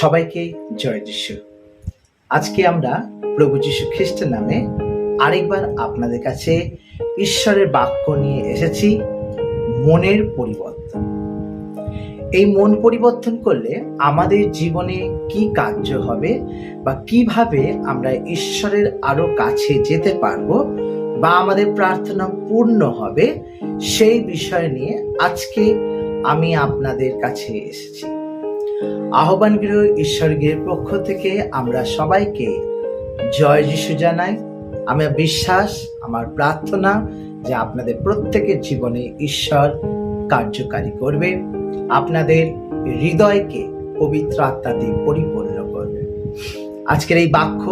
সবাইকে জয় যিশু। আজকে আমরা প্রভু যীশু খ্রিস্টের নামে আরেকবার আপনাদের কাছে ঈশ্বরের বাক্য নিয়ে এসেছি। মনের পরিবর্তন। এই মন পরিবর্তন করলে আমাদের জীবনে কি কার্য হবে বা কিভাবে আমরা ঈশ্বরের আরো কাছে যেতে পারবো বা আমাদের প্রার্থনা পূর্ণ হবে, সেই বিষয় নিয়ে আজকে আমি আপনাদের কাছে এসেছি। আহ্বান গৃহ ঈশ্বর গৃহের পক্ষ থেকে আমরা সবাইকে জয় যিশু জানাই। আমার বিশ্বাস, আমার প্রার্থনা যে আপনাদের প্রত্যেকের জীবনে ঈশ্বর কার্যকারী করবে, আপনাদের হৃদয়কে পবিত্র আত্মা দিয়ে পরিপূর্ণ করবে। আজকের এই বাক্য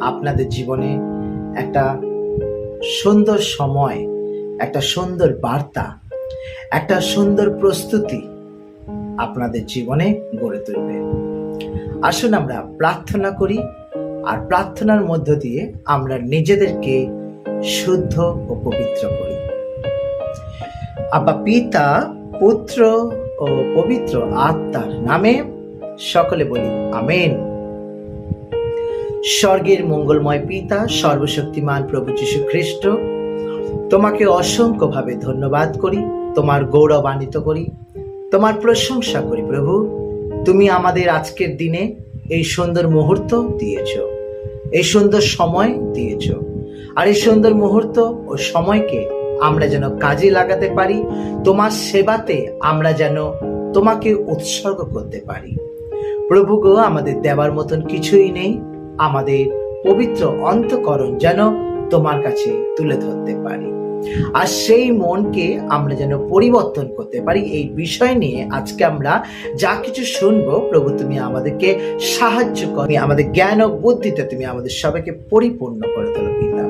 আপনাদের জীবনে একটা সুন্দর সময়, একটা সুন্দর বার্তা, একটা সুন্দর প্রস্তুতি আপনাদের জীবনে গড়ে তুলবে। আসুন আমরা প্রার্থনা করি, আর প্রার্থনার মধ্য দিয়ে আমরা নিজেদেরকে শুদ্ধ ও পবিত্র করি। আব্বা পিতা, পুত্র ও পবিত্র আত্মার নামে সকলে বলি আমেন। স্বর্গের মঙ্গলময় পিতা, সর্বশক্তিমান প্রভু যীশু খ্রিস্ট, তোমাকে অসংখ্যভাবে ধন্যবাদ করি, তোমার গৌরবান্বিত করি, তোমার প্রশংসা করি। প্রভু, তুমি আমাদের আজকের দিনে এই সুন্দর মুহূর্ত দিয়েছ, এই সুন্দর সময় দিয়েছ, আর এই সুন্দর মুহূর্ত ও সময়কে আমরা যেন কাজে লাগাতে পারি, তোমার সেবাতে আমরা যেন তোমাকে উৎসর্গ করতে পারি। প্রভু গো, আমাদের দেওয়ার মতন কিছুই নেই, আমাদের পবিত্র অন্তঃকরণ যেন তোমার কাছে তুলে ধরতে পারি, আর সেই মনকে আমরা যেন পরিবর্তন করতে পারি। এই বিষয় নিয়ে আজকে আমরা যা কিছু শুনবো, প্রভু তুমি আমাদেরকে সাহায্য করো, আমাদের জ্ঞান ও বুদ্ধিতে তুমি আমাদের সবাইকে পরিপূর্ণ করে তোলো পিতা।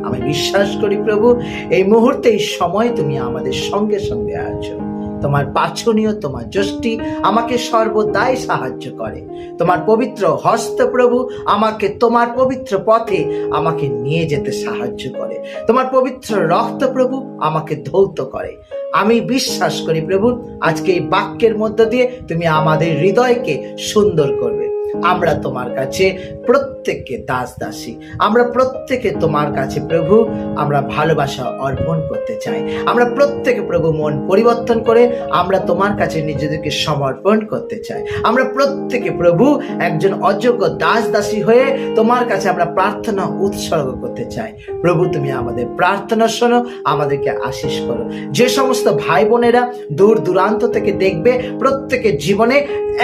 আমি বিশ্বাস করি প্রভু, এই মুহূর্তে এই সময় তুমি আমাদের সঙ্গে সঙ্গে আছো। তোমার বাছনীয়, তোমার যষ্টি আমাকে সর্বদাই সাহায্য করে। তোমার পবিত্র হস্ত প্রভু আমাকে তোমার পবিত্র পথে আমাকে নিয়ে যেতে সাহায্য করে। তোমার পবিত্র রক্ত প্রভু আমাকে ধৌত করে। আমি বিশ্বাস করি প্রভু, আজকে এই বাক্যের মধ্য দিয়ে তুমি আমাদের হৃদয়কে সুন্দর করবে। আমরা তোমার কাছে প্রত্যেককে দাস দাসী, আমরা প্রত্যেকে তোমার কাছে প্রভু আমরা ভালোবাসা অর্পণ করতে চাই। আমরা প্রত্যেকে প্রভু মন পরিবর্তন করে আমরা তোমার কাছে নিজেদেরকে সমর্পণ করতে চাই। আমরা প্রত্যেকে প্রভু একজন অযোগ্য দাস দাসী হয়ে তোমার কাছে আমরা প্রার্থনা উৎসর্গ করতে চাই। প্রভু তুমি আমাদের প্রার্থনা শোনো, আমাদেরকে আশীষ করো। যে সমস্ত ভাই বোনেরা দূর দূরান্ত থেকে দেখবে, প্রত্যেকের জীবনে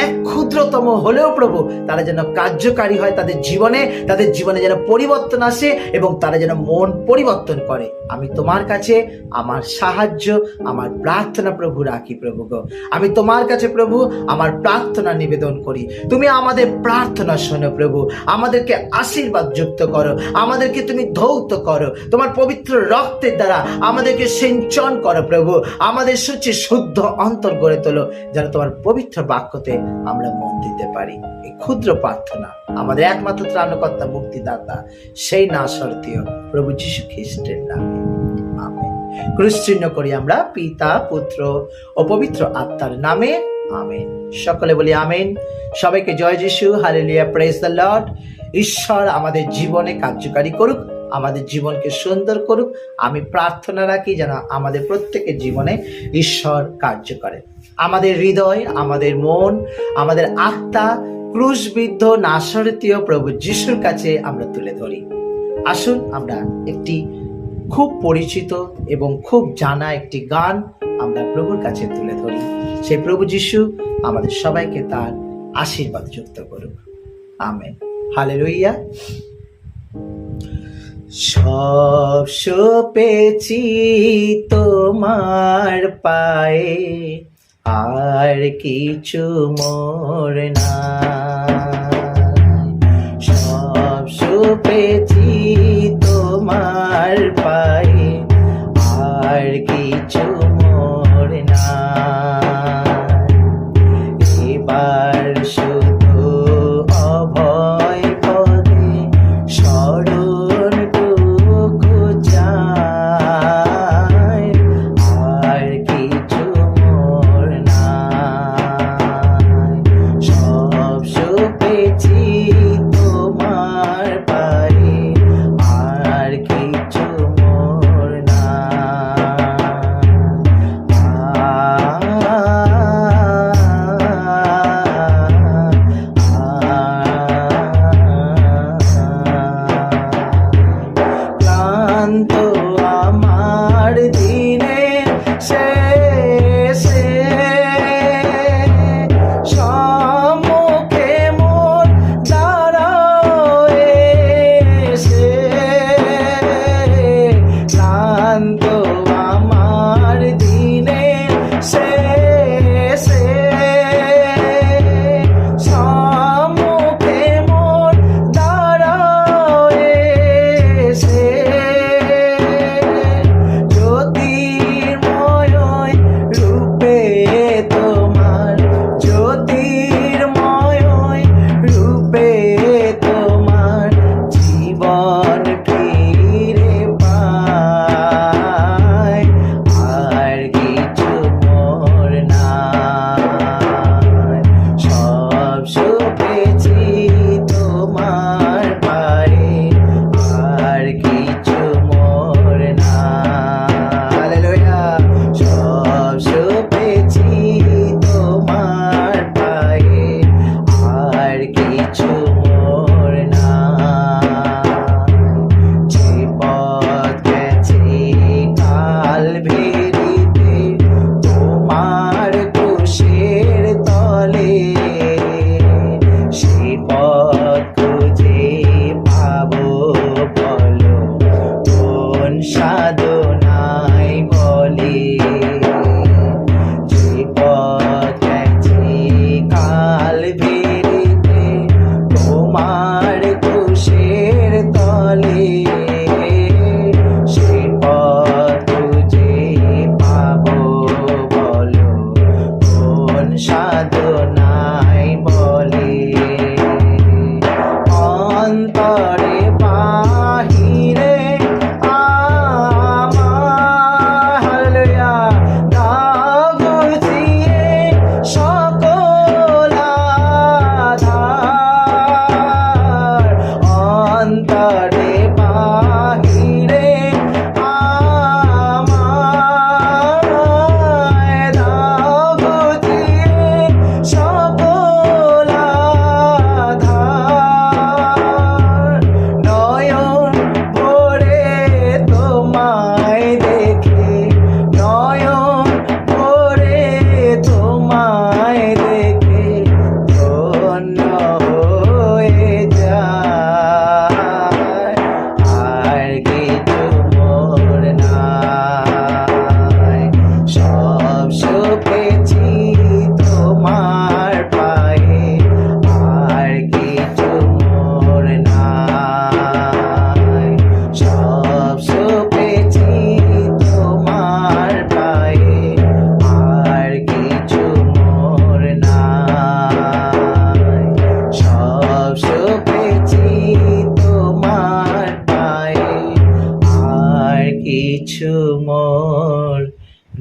এক ক্ষুদ্রতম হলেও প্রভু তারা যেন কার্যকারী হয়, তাদের জীবনে যেন পরিবর্তন আসে এবং তারা যেন মন পরিবর্তন করে। আমি তোমার কাছে আমার সাহায্য, আমার প্রার্থনা প্রভু রাখি। প্রভু গো, আমি তোমার কাছে প্রভু আমার প্রার্থনা নিবেদন করি। তুমি আমাদের প্রার্থনা শোনো প্রভু, আমাদেরকে আশীর্বাদ যুক্ত করো, আমাদেরকে তুমি ধৌত করো, তোমার পবিত্র রক্তের দ্বারা আমাদেরকে সিঞ্চন করো প্রভু, আমাদের সূচি শুদ্ধ অন্তর গড়ে তোলো, যেন তোমার পবিত্র বাক্যতে আমরা মন দিতে পারি। এই ক্ষুদ্র প্রার্থনা আমাদের একমাত্র ত্রাণকর্তা, মুক্তিদাতা, সেই নাসরতীয় প্রভু যীশু খ্রিস্টের নামে আমেন। ক্রুশ চিহ্ন করি আমরা পিতা, পুত্র ও পবিত্র আত্মার নামে আমেন। সকলে বলি আমেন। সবাইকে জয় যিশু, হালেলুয়া, প্রেজ দ্য লর্ড। ঈশ্বর আমাদের জীবনে কার্যকারী করুক, আমাদের জীবনকে সুন্দর করুক। আমি প্রার্থনা রাখি যেন আমাদের প্রত্যেকের জীবনে ঈশ্বর কার্য করে। আমাদের হৃদয়, আমাদের মন, আমাদের আত্মা ক্রুশবিদ্ধ নাসরতীয় প্রভু যিশুর কাছে আমরা তুলে ধরি। আসুন আমরা একটি খুব পরিচিত এবং খুব জানা একটি গান আমরা প্রভুর কাছে তুলে ধরি। সেই প্রভু যিশু আমাদের সবাইকে তার আশীর্বাদ যুক্ত করুক। আমেন। হালেলুয়া। সব সপেছি তোমার পায়ে, আর কিছু মোর না। সব সপেছি তোমার পায়ে, আর কিছু মোর না। এবার শুধু অভয় পদে শরণ টুকু চাই, আর কিছু মোর না। সব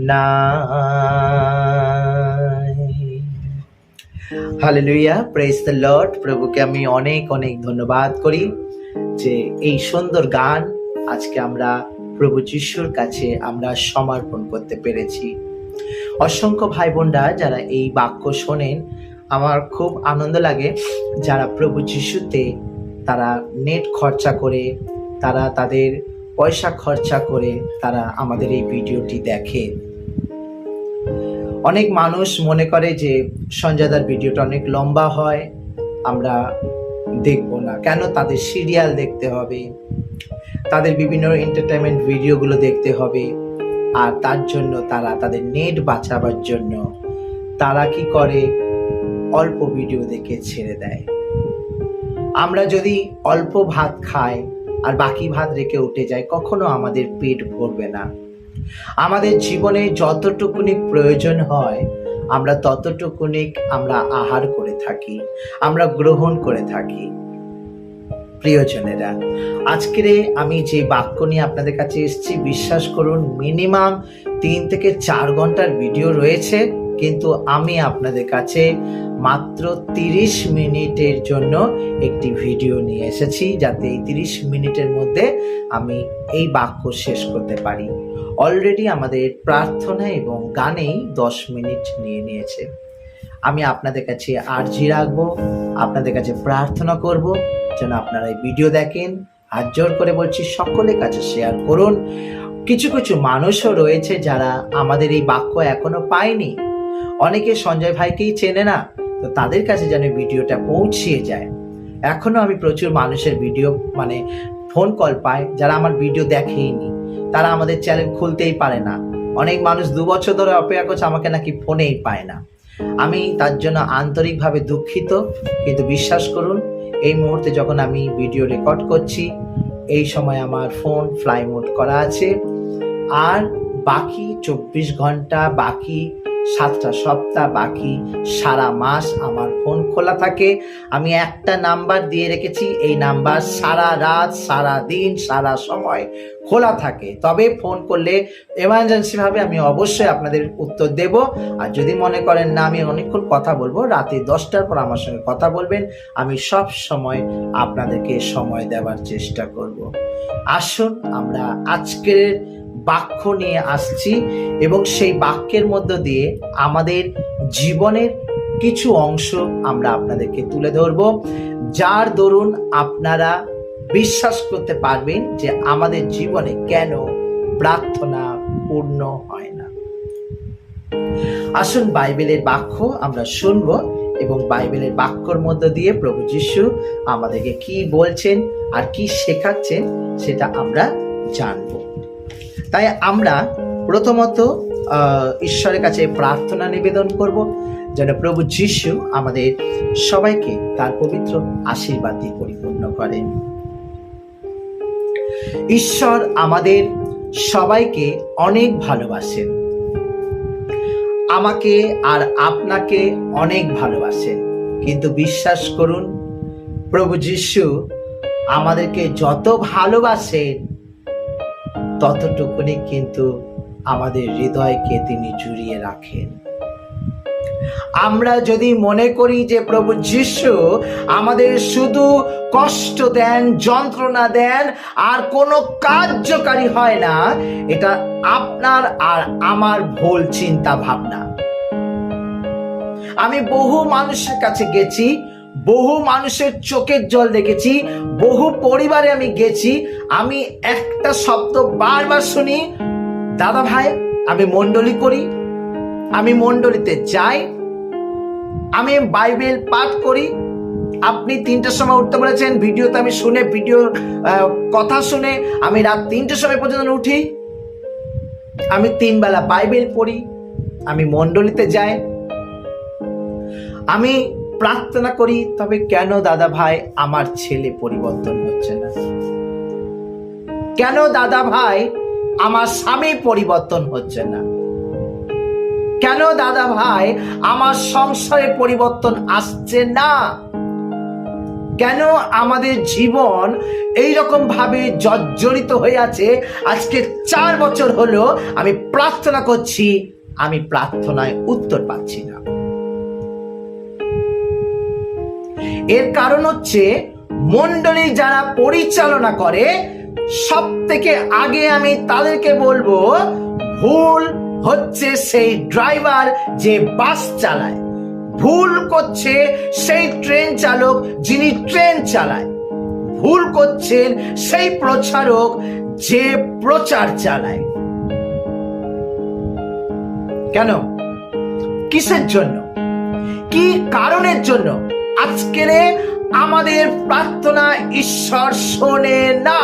নাই। Hallelujah, praise the lord. প্রভুকে আমি অনেক অনেক ধন্যবাদ করি যে এই সুন্দর গান আজকে আমরা প্রভু যিশুর কাছে আমরা সমর্পণ করতে পেরেছি। অসংখ্য ভাই বোনরা যারা এই বাক্য শোনেন, আমার খুব আনন্দ লাগে যারা প্রভু যিশুতে তারা নেট খরচা করে, তারা তাদের পয়সা খরচা করে তারা আমাদের এই ভিডিওটি দেখে। অনেক মানুষ মনে করে যে সঞ্জয়দার ভিডিওটা অনেক লম্বা হয়, আমরা দেখব না কেন, তাদের সিরিয়াল দেখতে হবে, তাদের বিভিন্ন এন্টারটেনমেন্ট ভিডিওগুলো দেখতে হবে। আর তার জন্য তারা তাদের নেট বাঁচাবার জন্য তারা কি করে, অল্প ভিডিও দেখে ছেড়ে দেয়। আমরা যদি অল্প ভাত খাই আর বাকি ভাত রেখে উঠে যাই, কখনো আমাদের পেট ভরবে না। আমাদের জীবনে যতটুকুনি প্রয়োজন হয় আমরা ততটুকুনি আমরা আহার করে থাকি, আমরা গ্রহণ করে থাকি। প্রিয়জনেরা, আজকের আমি যে বাক্য নিয়ে আপনাদের কাছে এসেছি, বিশ্বাস করুন মিনিমাম 3 থেকে 4 ঘন্টার ভিডিও রয়েছে, কিন্তু আমি আপনাদের কাছে মাত্র 30 মিনিটের জন্য একটি ভিডিও নিয়ে এসেছি, যাতে এই 30 মিনিটের মধ্যে আমি এই বাক্য শেষ করতে পারি। অলরেডি আমাদের প্রার্থনা এবং গানেই 10 মিনিট নিয়ে নিয়েছে। আমি আপনাদের কাছে আর্জি রাখবো, আপনাদের কাছে প্রার্থনা করব যেন আপনারা এই ভিডিও দেখেন। হাত জোর করে বলছি, সকলের কাছে শেয়ার করুন। কিছু কিছু মানুষও রয়েছে যারা আমাদের এই বাক্য এখনো পায়নি, অনেকে সঞ্জয় ভাইকেই চেনে না, তো তাদের কাছে যেন ভিডিওটা পৌঁছিয়ে যায়। এখনো আমি প্রচুর মানুষের ভিডিও ফোন কল পাই যারা আমার ভিডিও দেখেইনি, তারা আমাদের চ্যানেল খুলতেই পারে না। অনেক মানুষ 2 বছর ধরে অপেক্ষা করছে, আমাকে নাকি ফোনেই পায় না। আমি তার জন্য আন্তরিকভাবে দুঃখিত, কিন্তু বিশ্বাস করুন এই মুহূর্তে যখন আমি ভিডিও রেকর্ড করছি, এই সময় আমার ফোন ফ্লাই মোড করা আছে, আর বাকি 24 ঘন্টা, বাকি 7টা সপ্তাহ, বাকি সারা মাস আমার ফোন খোলা থাকে। আমি একটা নাম্বার দিয়ে রেখেছি, এই নাম্বার সারা রাত, সারা দিন, সারা সময় খোলা থাকে। তবে ফোন করলে এমার্জেন্সি ভাবে আমি অবশ্যই আপনাদের উত্তর দেব। আর যদি মনে করেন না আমি অনেকক্ষণ কথা বলবো, রাতে 10টার পর আমার সঙ্গে কথা বলবেন, আমি সব সময় আপনাদেরকে সময় দেওয়ার চেষ্টা করব। আসুন আমরা আজকের বাক্য নিয়ে আসছি এবং সেই বাক্যের মধ্য দিয়ে আমাদের জীবনের কিছু অংশ আমরা আপনাদেরকে তুলে ধরব, যার দরুন আপনারা বিশ্বাস করতে পারবেন যে আমাদের জীবনে কেন প্রার্থনা পূর্ণ হয় না। আসুন বাইবেলের বাক্য আমরা শুনব এবং বাইবেলের বাক্যর মধ্য দিয়ে প্রভু যিশু আমাদেরকে কি বলছেন আর কি শেখাচ্ছেন সেটা আমরা জানব। তাই আমরা প্রথমত ঈশ্বরের কাছে প্রার্থনা নিবেদন করব যেন প্রভু যিশু আমাদের সবাইকে তার পবিত্র আশীর্বাদ দিয়ে পরিপূর্ণ করেন। ঈশ্বর আমাদের সবাইকে অনেক ভালোবাসেন, আমাকে আর আপনাকে অনেক ভালোবাসেন, কিন্তু বিশ্বাস করুন প্রভু যিশু আমাদেরকে যত ভালোবাসেন ততটুকুনি কিন্তু আমাদের হৃদয়কে তিনি জুড়িয়ে রাখেন। আমরা যদি মনে করি যে প্রভু যিশু আমাদের শুধু কষ্ট দেন, যন্ত্রণা দেন আর কোনো কার্যকারী হয় না, এটা আপনার আর আমার ভুল চিন্তা ভাবনা। আমি বহু মানুষের কাছে গেছি, বহু মানুষের চোখের জল দেখেছি, বহু পরিবারে আমি গেছি, আমি একটা শব্দ বারবার শুনি, দাদা ভাই আমি মণ্ডলী করি, আমি মণ্ডলীতে যাই, আমি বাইবেল পাঠ করি, আপনি 3টার সময় উঠতে বলেছেন, ভিডিওতে আমি শুনে, ভিডিওর কথা শুনে আমি রাত 3টের সময় পর্যন্ত উঠি, আমি 3 বেলা বাইবেল পড়ি, আমি মণ্ডলীতে যাই, আমি প্রার্থনা করি, তবে কেন দাদা ভাই আমার ছেলে পরিবর্তন হচ্ছে না? কেন দাদা ভাই আমার স্বামী পরিবর্তন হচ্ছে না? কেন দাদা ভাই আমার সংসারে পরিবর্তন আসছে না? কেন আমাদের জীবন এইরকম ভাবে জর্জরিত হয়ে আছে? আজকে 4 বছর হলো আমি প্রার্থনা করছি, আমি প্রার্থনায় উত্তর পাচ্ছি না। এর কারণ হচ্ছে মণ্ডলী যারা পরিচালনা করে, সব থেকে আগে আমি তাদেরকে বলবো ভুল হচ্ছে সেই ড্রাইভার যে বাস চালায়, ভুল করছে সেই ট্রেন চালক যিনি ট্রেন চালায়, ভুল করছেন সেই প্রচারক যে প্রচার চালায়। কেন? কিসের জন্য? কি কারণের জন্য আজকের আমাদের প্রার্থনা ঈশ্বর শোনে না?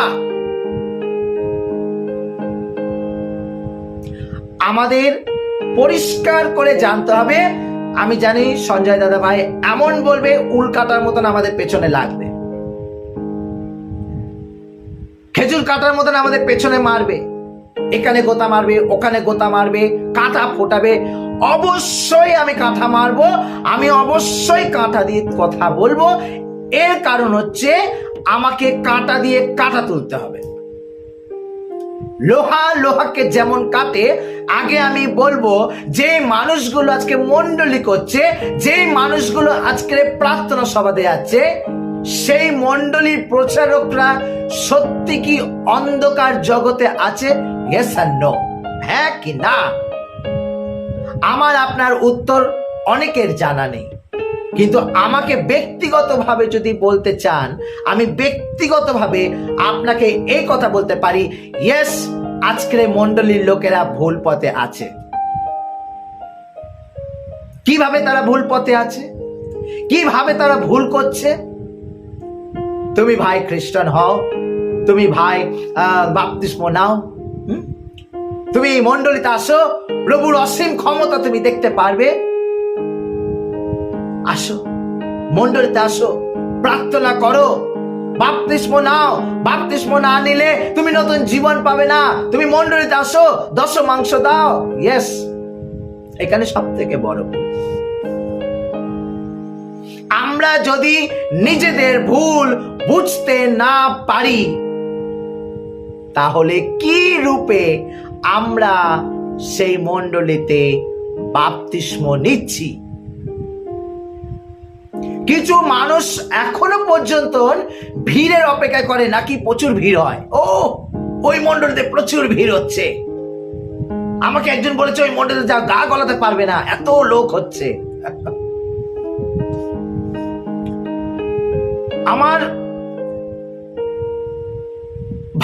আমাদের পরিষ্কার করে জানতে হবে। আমি জানি সঞ্জয় দাদা ভাই এমন বলবে উল্কাটার মতন আমাদের পেছনে লাগবে, খেজুর কাটার মতন আমাদের পেছনে মারবে, এখানে গোতা মারবে, ওখানে গোতা মারবে, কাঁটা ফোটাবে। অবশ্যই আমি কাঁটা মারবো, আমি অবশ্যই কাঁটা দিয়ে কথা বলবো। এর কারণ হচ্ছে আমাকে কাঁটা দিয়ে কাঁটা তুলতে হবে। লোহা লোহাকে যেমন কাটে, আগে আমি বলবো যে মানুষগুলো আজকে মণ্ডলী করছে, যে মানুষগুলো আজকে প্রার্থনা সভাতে যাচ্ছে, সেই মণ্ডলীর প্রচারকরা সত্যি কি অন্ধকার জগতে আছে? ইয়েস আর নো, হ্যাঁ কি না? আমার আপনার উত্তর অনেকের জানা নেই, কিন্তু আমাকে ব্যক্তিগতভাবে যদি বলতে চান, আমি ব্যক্তিগতভাবে আপনাকে এই কথা বলতে পারি, ইয়েস, আজকের মণ্ডলীর লোকেরা ভুল পথে আছে। কিভাবে তারা ভুল পথে আছে? কিভাবে তারা ভুল করছে? তুমি ভাই খ্রিস্টান হও, তুমি ভাই বাপ্তিস্ম নাও, তুমি মণ্ডলীতে আসো, প্রভুর অসীম ক্ষমতা তুমি দেখতে পারবে। আসো, মণ্ডলীতে আসো, প্রার্থনা করো, বাপ্তিস্ম নাও। বাপ্তিস্ম না নিলে তুমি নতুন জীবন পাবে না। তুমি মণ্ডলীতে আসো, দশমাংশ দাও। ইয়েস, এখানে সব থেকে বড় ভুল। আমরা যদি নিজেদের ভুল বুঝতে না পারি, তাহলে কি রূপে আমরা সেই মণ্ডলীতে বাপ্তিস্ম নিচ্ছি? কিছু মানুষ এখনো পর্যন্ত ভিড়ের অপেক্ষা করে, নাকি প্রচুর ভিড় হয়। ওই মণ্ডলীতে প্রচুর ভিড় হচ্ছে, আমাকে একজন বলেছে ওই মণ্ডলীতে যা গা গলাতে পারবে না, এত লোক হচ্ছে। আমার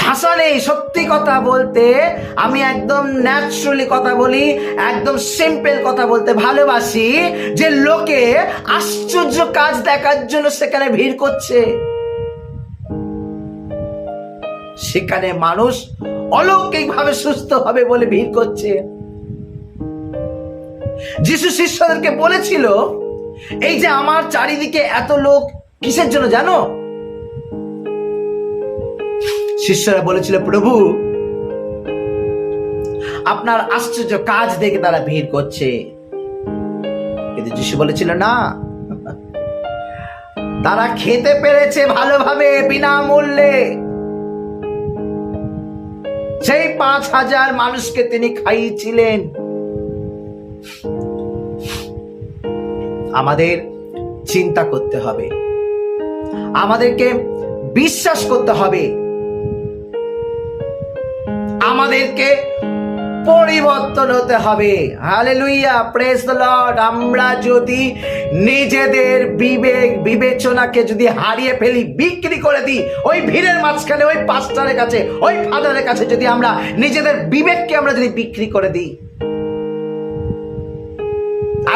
ভাষা নেই সত্যি কথা বলতে। আমি একদম ন্যাচারালি কথা বলি, একদম সিম্পল কথা বলতে ভালোবাসি। যে লোকে আশ্চর্য কাজ দেখার জন্য সেখানে ভিড় করছে, সেখানে মানুষ অলৌকিকভাবে সুস্থ হবে বলে ভিড় করছে। যিশু শিষ্যদেরকে বলেছিল, এই যে আমার চারিদিকে এত লোক কিসের জন্য জানো? শিষ্যরা বলেছিল, প্রভু আপনার আশ্চর্য কাজ দেখে তারা ভিড় করছে। কিন্তু যিশু বলেছিল, না, তারা খেতে পেরেছে ভালোভাবে, বিনামূল্যে। সেই 5,000 মানুষকে তিনি খাইয়েছিলেন। আমাদের চিন্তা করতে হবে, আমাদেরকে বিশ্বাস করতে হবে, আমাদেরকে পরিবর্তন হতে হবে। Hallelujah, praise the lord. আমরা যদি নিজেদের বিবেক বিবেচনাকে যদি হারিয়ে ফেলি, বিক্রি করে দিই ওই ভিড়ের মাঝখানে, ওই পাস্টারের কাছে, ওই ফাদারের কাছে, যদি আমরা নিজেদের বিবেককে আমরা যদি বিক্রি করে দিই,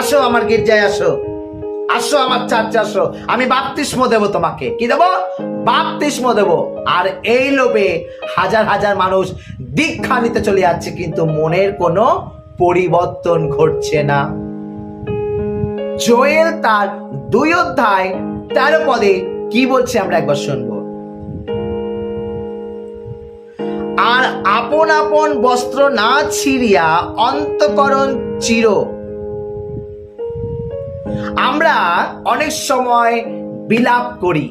আসো আমার গির্জায়, আসো, আসো আমার চার্চে, আসো, আমি বাপ্তিস্ম দেব তোমাকে। কি দেব? বাপ্তিস্ম দেব। আর এই লোভে হাজার হাজার মানুষ দীক্ষা নিতে চলে যাচ্ছে, কিন্তু মনের কোনো পরিবর্তন ঘটছে না। জোয়েল তার 2:13 কি বলছে আমরা একবার শুনবো। আর আপন আপন বস্ত্র না ছিঁড়িয়া অন্তঃকরণ চির। আমরা অনেক সময় বিলাপ করি,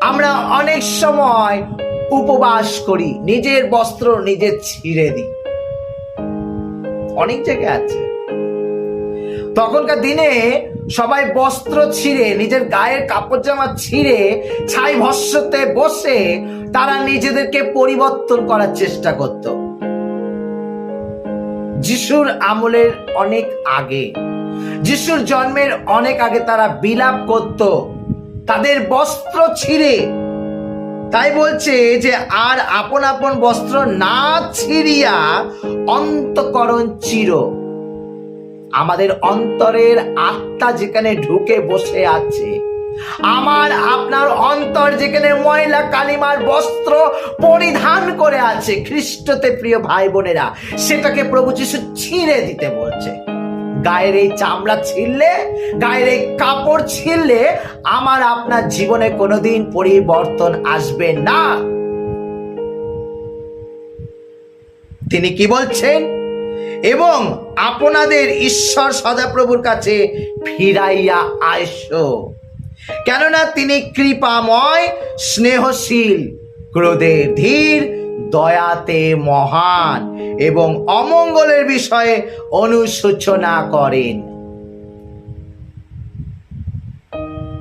আমরা অনেক সময় উপবাস করি, নিজের বস্ত্র নিজে ছিঁড়ে দিই, অনেক জায়গায় আছে। তখনকার দিনে সবাই বস্ত্র ছিঁড়ে, নিজের গায়ের কাপড় জামা ছিঁড়ে ছাই ভস্মতে বসে তারা নিজেদেরকে পরিবর্তন করার চেষ্টা করত। যিশুর আমলের অনেক আগে, যিশুর জন্মের অনেক আগে তারা বিলাপ করত তাদের বস্ত্র ছিঁড়ে। তাই বলছে যে আর আপন আপন বস্ত্র না ছিঁড়িয়া অন্তঃকরণ চিরো। আমাদের অন্তরের আত্মা যেখানে ঢুকে বসে আছে, আমার আপনার অন্তর যেখানে ময়লা কালিমার বস্ত্র পরিধান করে আছে খ্রিস্টতে, প্রিয় ভাই বোনেরা, সেটাকে প্রভু যিশু ছিঁড়ে দিতে বলছে। গায়ের এই চামড়া ছিঁড়লে, গায়ের এই কাপড় ছিঁড়লে আমার আপনার জীবনে কোনোদিন পরিবর্তন আসবে না। তিনি কি বলছেন? এবং আপনাদের ঈশ্বর সদাপ্রভুর কাছে ফিরাইয়া আইসো, কেননা তিনি কৃপাময়, স্নেহশীল, ক্রোধে ধীর, দয়াতে মহান এবং অমঙ্গলের বিষয়ে অনুশোচনা করেন।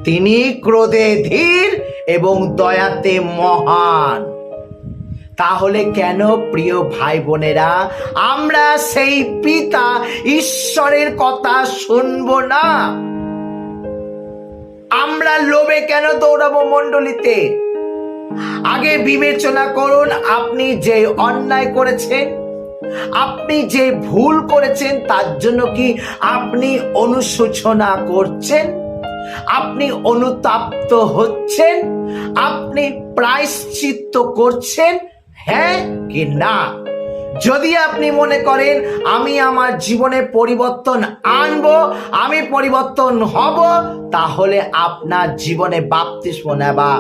তিনি ক্রোধে ধীর এবং দয়াতে মহান। তাহলে কেন প্রিয় ভাই বোনেরা আমরা সেই পিতা ঈশ্বরের কথা শুনবো না? আমরা লোভে কেন দৌড়াবো মণ্ডলীতে? আগে বিবেচনা করুন, আপনি যে অন্যায় করেছেন, আপনি যে ভুল করেছেন, তার জন্য কি আপনি অনুশোচনা করছেন? আপনি অনুতাপ্ত হচ্ছেন? আপনি প্রায়শ্চিত্ত করছেন, হ্যাঁ কি না? যদি আপনি মনে করেন আমি আমার জীবনে পরিবর্তন আনবো, আমি পরিবর্তন হব, তাহলে আপনার জীবনে বাপ্তিস্ম নেওয়া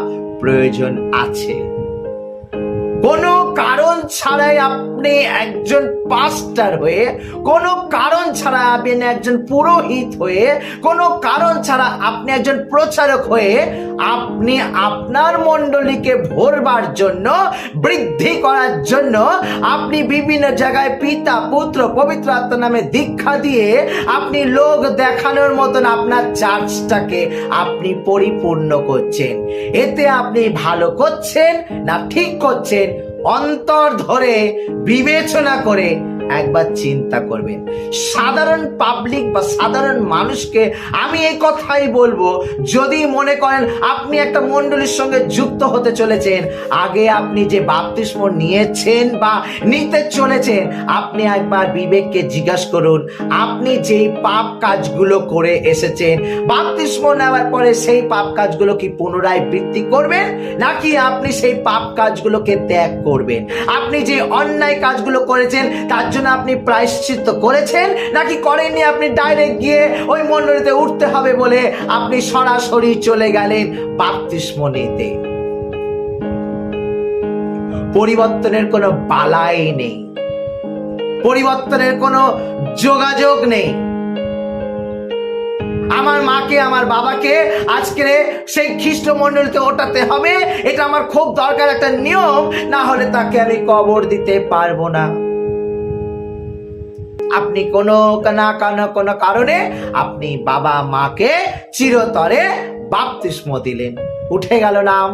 প্রয়োজন আছে। কোনো কারণ ছাড়াই আপনি একজন পাস্টার হয়ে, কোনো কারণ ছাড়া আপনি একজন পুরোহিত হয়ে, কোনো কারণ ছাড়া আপনি একজন প্রচারক হয়ে আপনি আপনার মণ্ডলীকে ভরবার জন্য, বৃদ্ধি করার জন্য আপনি বিভিন্ন জায়গায় পিতা, পুত্র, পবিত্র আত্মার নামে দীক্ষা দিয়ে আপনি লোক দেখানোর মতন আপনার চার্চটাকে আপনি পরিপূর্ণ করছেন। এতে আপনি ভালো করছেন না ঠিক করছেন, অন্তর ধরে বিবেচনা করে একবার চিন্তা করবেন। সাধারণ পাবলিক বা সাধারণ মানুষকে আমি এই কথাই বলবো, যদি মনে করেন আপনি একটা মণ্ডলীর সঙ্গে যুক্ত হতে চলেছেন, আগে আপনি যে বাপ্তিস্ম নিয়েছেন বা নিতে চলেছেন, আপনি একবার বিবেককে জিজ্ঞাসা করুন, আপনি যে পাপ কাজগুলো করে এসেছেন, বাপ্তিস্ম নেওয়ার পরে সেই পাপ কাজগুলো কি পুনরায় বৃত্তি করবেন, নাকি আপনি সেই পাপ কাজগুলোকে ত্যাগ করবেন? আপনি যে অন্যায় কাজগুলো করেছেন তার জন্য আপনি প্রায়শ্চিত্ত করেছেন, নাকি করেননি? আপনি ডাইরেক্ট গিয়ে ওই মণ্ডলীতে উঠতে হবে বলে আপনি সরাসরি চলে গেলেন বাপ্তিস্ম নিতে। পরিবর্তনের কোনো বালাই নেই, পরিবর্তনের কোনো যোগাযোগ নেই। আমার মাকে, আমার বাবাকে আজকে সেই খ্রিস্ট মণ্ডলীতে ওঠাতে হবে, এটা আমার খুব দরকার একটা নিয়ম, না হলে তাকে আমি কবর দিতে পারবো না। আপনি কোনো কারণে আপনি বাবা মাকে চিরতরে বাপ্তিস্ম দিলেন, উঠে গেল নাম।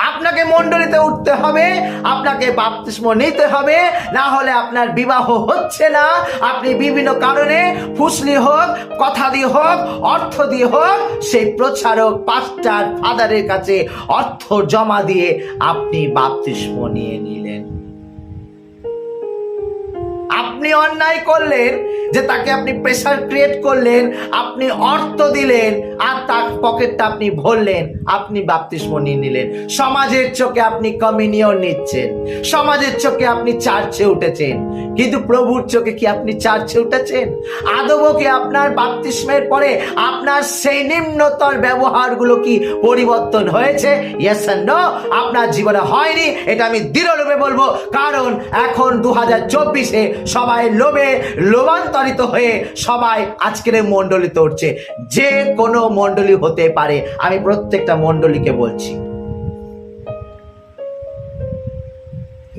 আপনাকে মণ্ডলীতে উঠতে হবে, আপনাকে বাপ্তিস্ম নিতে হবে, না হলে আপনার বিবাহ হচ্ছে না। আপনি বিভিন্ন কারণে ফুসলি হোক, কথা দিয়ে হোক, অর্থ দিয়ে হোক, সেই প্রচারক, পাস্টার, ফাদারের কাছে অর্থ জমা দিয়ে আপনি বাপ্তিস্ম নিয়ে নিলেন। আপনি অন্যায় করলেন যে তাকে আপনি প্রেসার ক্রিয়েট করলেন, আপনি অর্থ দিলেন আর তার পকেটটা আপনি ভরলেন, আপনি বাপ্তিস্ম নিয়ে নিলেন। সমাজের চোখে আপনি কমিউনিয়ন নিচ্ছেন, সমাজের চোখে আপনি চার্চে উঠেছেন, কিন্তু প্রভুর চোখে কি আপনি চার্চে উঠেছেন? আদৌ কি আপনার বাপ্তিস্মের পরে আপনার সেই নিম্নতর ব্যবহারগুলো কি পরিবর্তন হয়েছে? Yes and no? আপনার জীবনে হয়নি, এটা আমি দৃঢ়রূপে বলবো। কারণ এখন 2024-এ সবাই সবাই লোভে লোভান্তরিত হয়ে সবাই আজকের এই মণ্ডলীতে উঠছে। যে কোনো মণ্ডলী হতে পারে, আমি প্রত্যেকটা মণ্ডলীকে বলছি।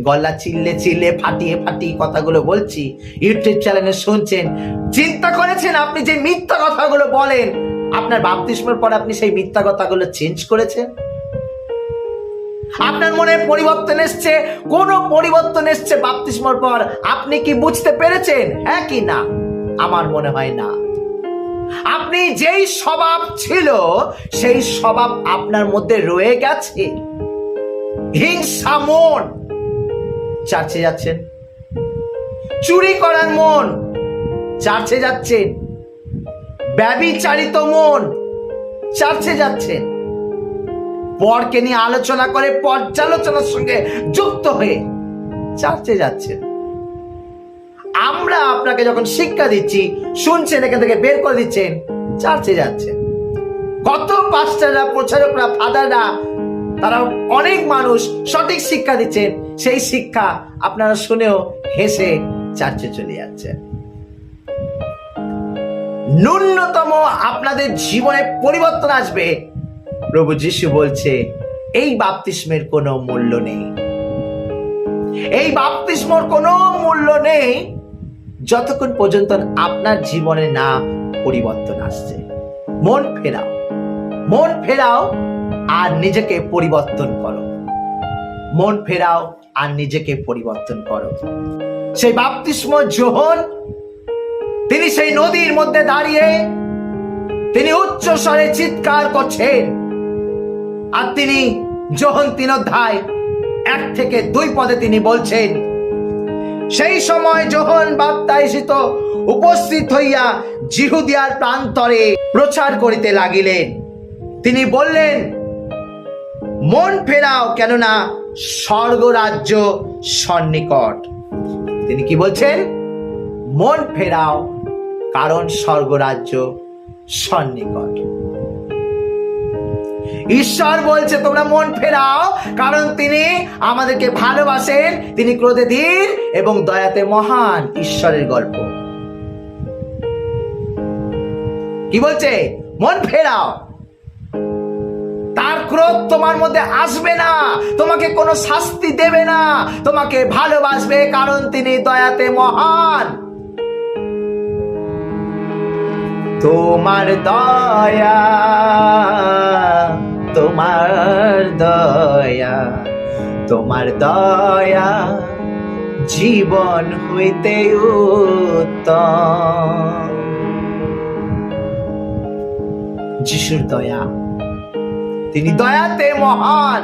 গলা চিল্লে চিল্লে ফাটিয়ে ফাটিয়ে কথাগুলো বলছি, ইউটিউব চ্যানেলে শুনছেন। চিন্তা করেছেন আপনি যে মিথ্যা কথাগুলো বলেন, আপনার বাপ্তিস্মের পর আপনি সেই মিথ্যা কথাগুলো চেঞ্জ করেছেন? আপনার মনে পরিবর্তন এসছে? কোন পরিবর্তন এসছে বাপ্তিস্মের পর? আপনি কি বুঝতে পেরেছেন? হ্যাঁ কি না? আমার মনে হয় না। আপনি যেই স্বভাব ছিল সেই স্বভাব আপনার মধ্যে রয়ে গেছে। হিংসা মন, চার্চে যাচ্ছেন। চুরি করার মন, চার্চে যাচ্ছেন। ব্যভিচারিত মন, চার্চে যাচ্ছেন। পরকে নিয়ে আলোচনা করে পর্যালোচনার সঙ্গে যুক্ত হয়ে চার্চে যাচ্ছেন। আমরা আপনাকে যখন শিক্ষা দিচ্ছি, শুনছেন, এখান থেকে বের করে দিচ্ছেন, চার্চে যাচ্ছেন। কত পাস্টাররা, প্রচারকরা, ফাদাররা, তারা অনেক মানুষ সঠিক শিক্ষা দিচ্ছেন, সেই শিক্ষা আপনারা শুনেও হেসে চার্চে চলে যাচ্ছেন। ন্যূনতম আপনাদের জীবনে পরিবর্তন আসবে, প্রভু যিশু বলছে এই বাপ্তিস্মের কোনো মূল্য নেই। এই বাপ্তিস্মের কোনো মূল্য নেই যতক্ষণ পর্যন্ত আপনার জীবনে না পরিবর্তন আসছে। মন ফেরাও, মন ফেরাও আর নিজেকে পরিবর্তন করো। মন ফেরাও আর নিজেকে পরিবর্তন করো। সেই বাপ্তিস্ম যোহন, তিনি সেই নদীর মধ্যে দাঁড়িয়ে তিনি উচ্চ স্বরে চিৎকার করছেন। আর তিনি যোহন 3 অধ্যায় 1 থেকে 2 পদে তিনি বলছেন, সেই সময় যোহন বাপ্তাইশিত উপস্থিত হইয়া জিহুদিয়ার প্রান্তরে প্রচার করিতে লাগিলেন। তিনি বললেন, মন ফেরাও, কেননা স্বর্গরাজ্য সন্নিকট। তিনি কি বলছেন? মন ফেরাও, কারণ স্বর্গরাজ্য সন্নিকট। ঈশ্বর বলছে তোমরা মন ফেরাও, কারণ তিনি আমাদেরকে ভালোবাসেন। তিনি ক্রোধে ধীর এবং দয়াতে মহান। ঈশ্বরের গল্প কি বলছে? মন ফেরাও। তার ক্রোধ তোমার মধ্যে আসবে না, তোমাকে কোনো শাস্তি দেবে না, তোমাকে ভালোবাসবে, কারণ তিনি দয়াতে মহান। তোমার দয়া, তোমার দয়া, তোমার দয়া জীবন হইতে উত্তম। যিশুর দয়া, তিনি দয়াতে মহান।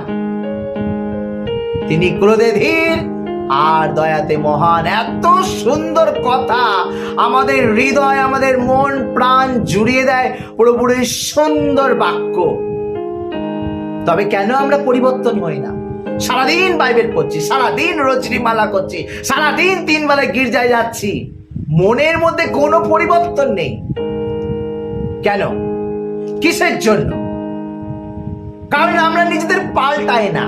তিনি ক্রোধে ধীর আর দয়াতে মহান। এত সুন্দর কথা আমাদের হৃদয়, আমাদের মন প্রাণ জুড়িয়ে দেয় পুরোপুরি সুন্দর বাক্য। তবে কেন আমরা পরিবর্তন হই না? সারাদিন বাইবেল পড়ছি, সারাদিন রোজরি মালা করছি, সারাদিন 3 বেলায় গির্জায় যাচ্ছি, মনের মধ্যে কোনো পরিবর্তন নেই। কেন? কিসের জন্য? কারণ আমরা নিজেদের পাল্টাই না।